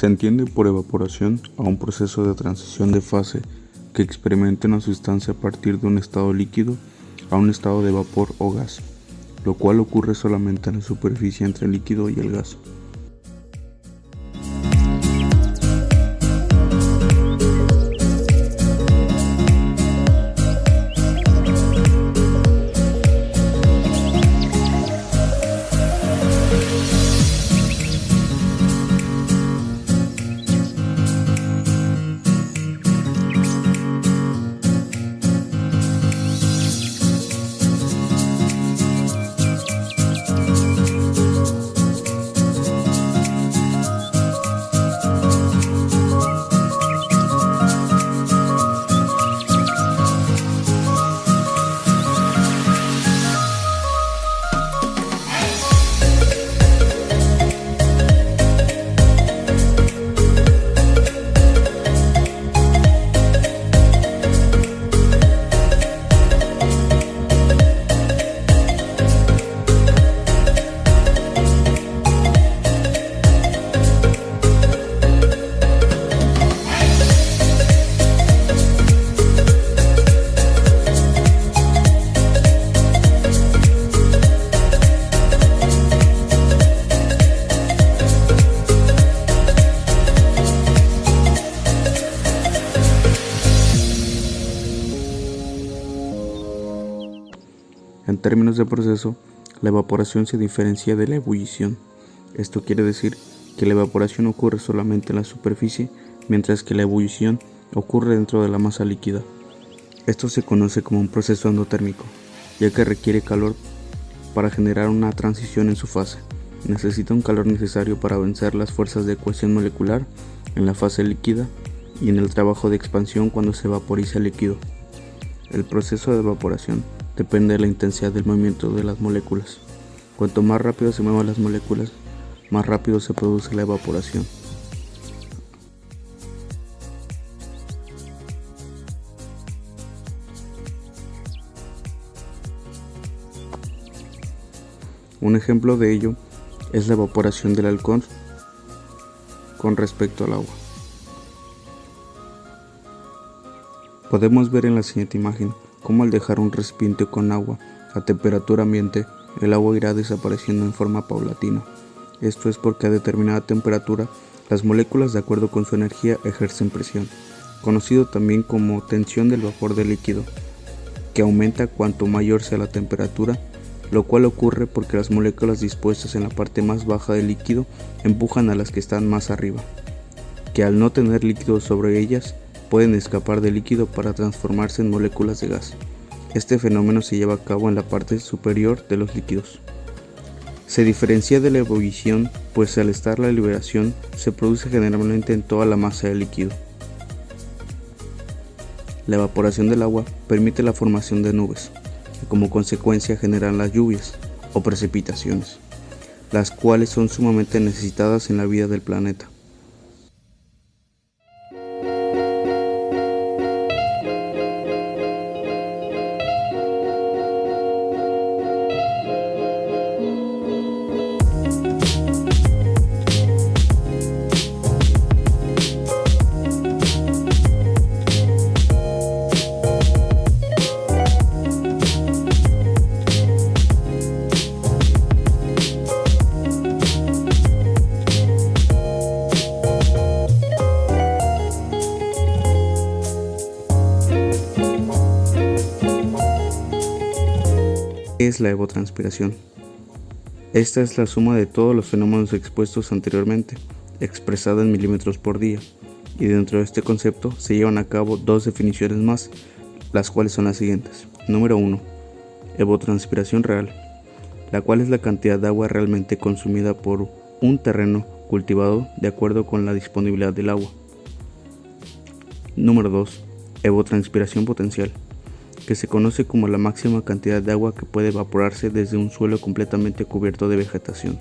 Se entiende por evaporación a un proceso de transición de fase que experimenta una sustancia a partir de un estado líquido a un estado de vapor o gas, lo cual ocurre solamente en la superficie entre el líquido y el gas. En términos de proceso, la evaporación se diferencia de la ebullición. Esto quiere decir que la evaporación ocurre solamente en la superficie, mientras que la ebullición ocurre dentro de la masa líquida. Esto se conoce como un proceso endotérmico, ya que requiere calor para generar una transición en su fase. Necesita un calor necesario para vencer las fuerzas de cohesión molecular en la fase líquida y en el trabajo de expansión cuando se vaporiza el líquido. El proceso de evaporación depende de la intensidad del movimiento de las moléculas. Cuanto más rápido se muevan las moléculas, más rápido se produce la evaporación. Un ejemplo de ello es la evaporación del alcohol con respecto al agua. Podemos ver en la siguiente imagen cómo al dejar un recipiente con agua a temperatura ambiente, el agua irá desapareciendo en forma paulatina. Esto es porque a determinada temperatura, las moléculas de acuerdo con su energía ejercen presión, conocido también como tensión del vapor del líquido, que aumenta cuanto mayor sea la temperatura, lo cual ocurre porque las moléculas dispuestas en la parte más baja del líquido empujan a las que están más arriba, que al no tener líquido sobre ellas, pueden escapar del líquido para transformarse en moléculas de gas. Este fenómeno se lleva a cabo en la parte superior de los líquidos. Se diferencia de la ebullición, pues al estar la liberación se produce generalmente en toda la masa del líquido. La evaporación del agua permite la formación de nubes, que como consecuencia generan las lluvias o precipitaciones, las cuales son sumamente necesitadas en la vida del planeta. ¿Qué es la evotranspiración? Esta es la suma de todos los fenómenos expuestos anteriormente, expresada en milímetros por día, y dentro de este concepto se llevan a cabo dos definiciones más, las cuales son las siguientes. Número 1. Evotranspiración real, la cual es la cantidad de agua realmente consumida por un terreno cultivado de acuerdo con la disponibilidad del agua. Número 2. Evotranspiración potencial, que se conoce como la máxima cantidad de agua que puede evaporarse desde un suelo completamente cubierto de vegetación.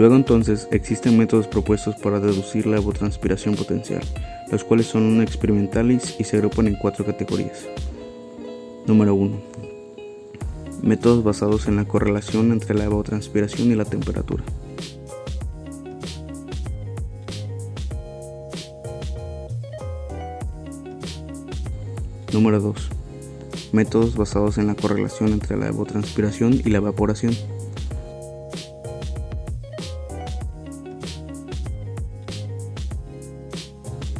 Luego entonces existen métodos propuestos para deducir la evapotranspiración potencial, los cuales son experimentales y se agrupan en 4 categorías. Número 1. Métodos basados en la correlación entre la evapotranspiración y la temperatura. Número 2. Métodos basados en la correlación entre la evapotranspiración y la evaporación.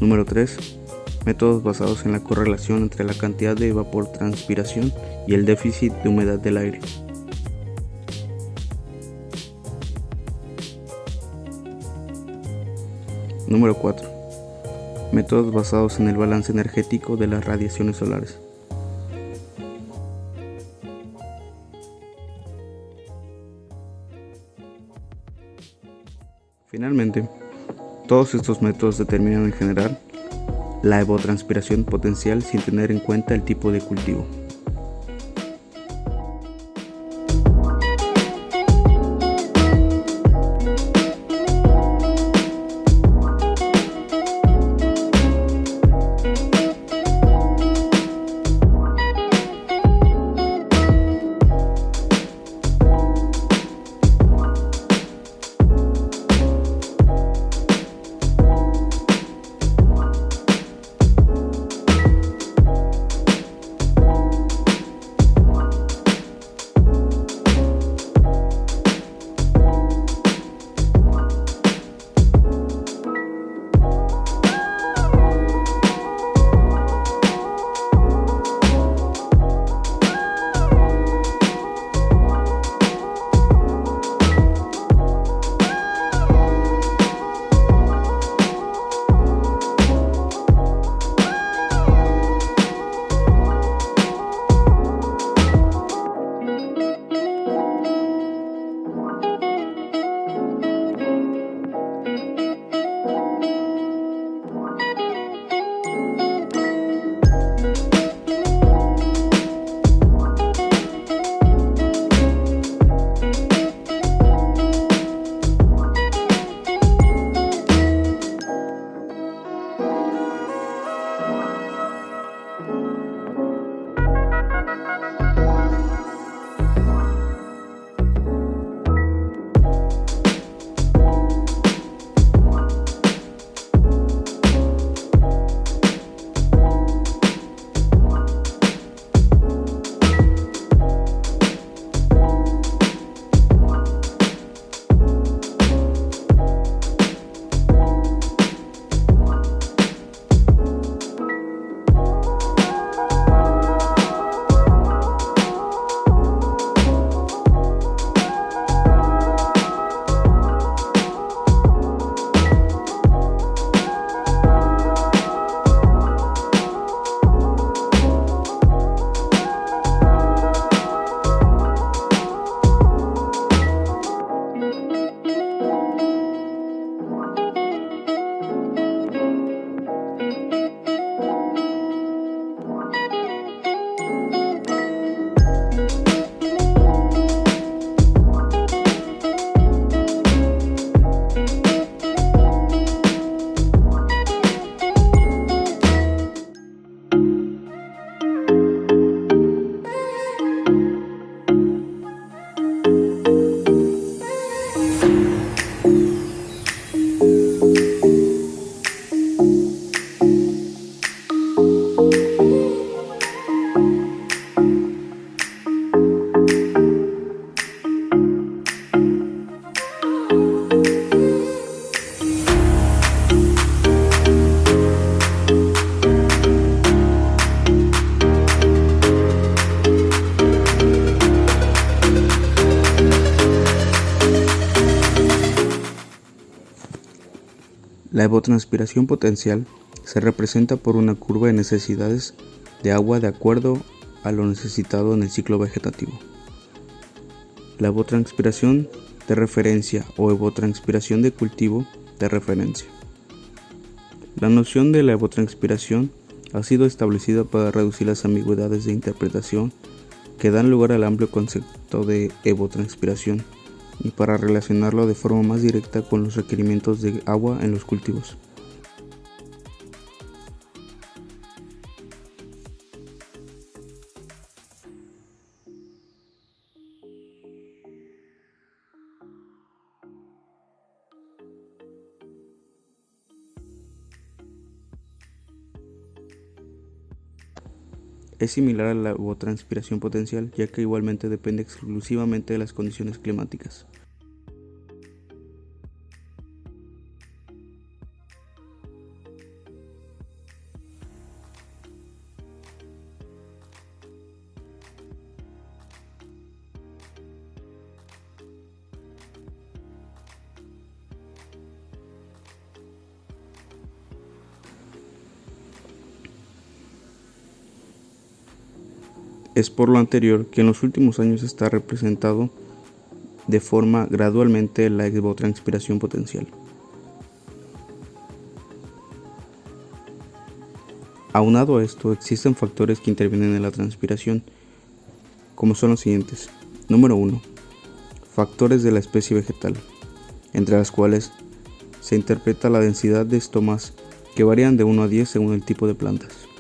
Número 3. Métodos basados en la correlación entre la cantidad de evapotranspiración y el déficit de humedad del aire. Número 4. Métodos basados en el balance energético de las radiaciones solares. Finalmente, todos estos métodos determinan en general la evapotranspiración potencial sin tener en cuenta el tipo de cultivo. La evapotranspiración potencial se representa por una curva de necesidades de agua de acuerdo a lo necesitado en el ciclo vegetativo. La evapotranspiración de referencia o evapotranspiración de cultivo de referencia. La noción de la evapotranspiración ha sido establecida para reducir las ambigüedades de interpretación que dan lugar al amplio concepto de evapotranspiración, y para relacionarlo de forma más directa con los requerimientos de agua en los cultivos. Es similar a la evapotranspiración potencial, ya que igualmente depende exclusivamente de las condiciones climáticas. Es por lo anterior que en los últimos años está representado de forma gradualmente la evapotranspiración potencial. Aunado a esto, existen factores que intervienen en la transpiración, como son los siguientes. Número 1. Factores de la especie vegetal, entre las cuales se interpreta la densidad de estomas que varían de 1 a 10 según el tipo de plantas.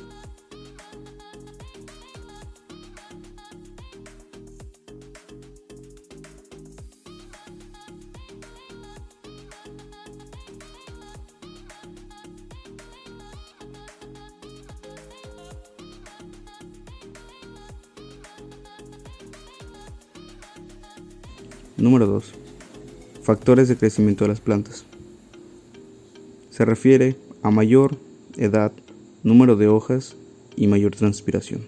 Número 2. Factores de crecimiento de las plantas. Se refiere a mayor edad, número de hojas y mayor transpiración.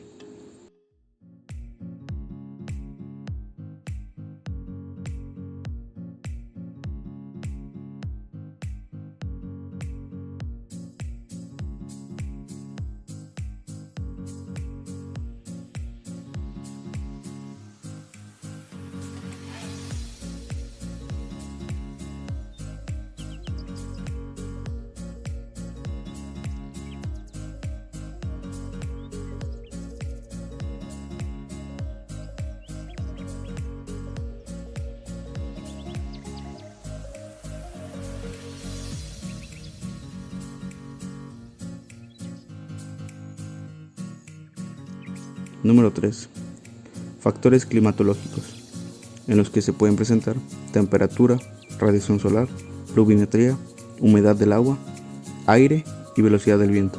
Número 3. Factores climatológicos, en los que se pueden presentar temperatura, radiación solar, pluviometría, humedad del agua, aire y velocidad del viento.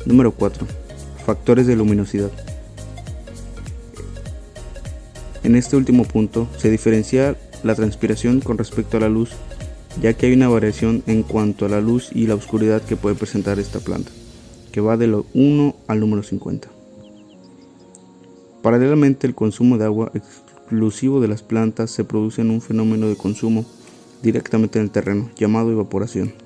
Número 4. Factores de luminosidad. En este último punto se diferencia la transpiración con respecto a la luz, ya que hay una variación en cuanto a la luz y la oscuridad que puede presentar esta planta, que va del 1 al número 50. Paralelamente, el consumo de agua exclusivo de las plantas se produce en un fenómeno de consumo directamente en el terreno, llamado evaporación.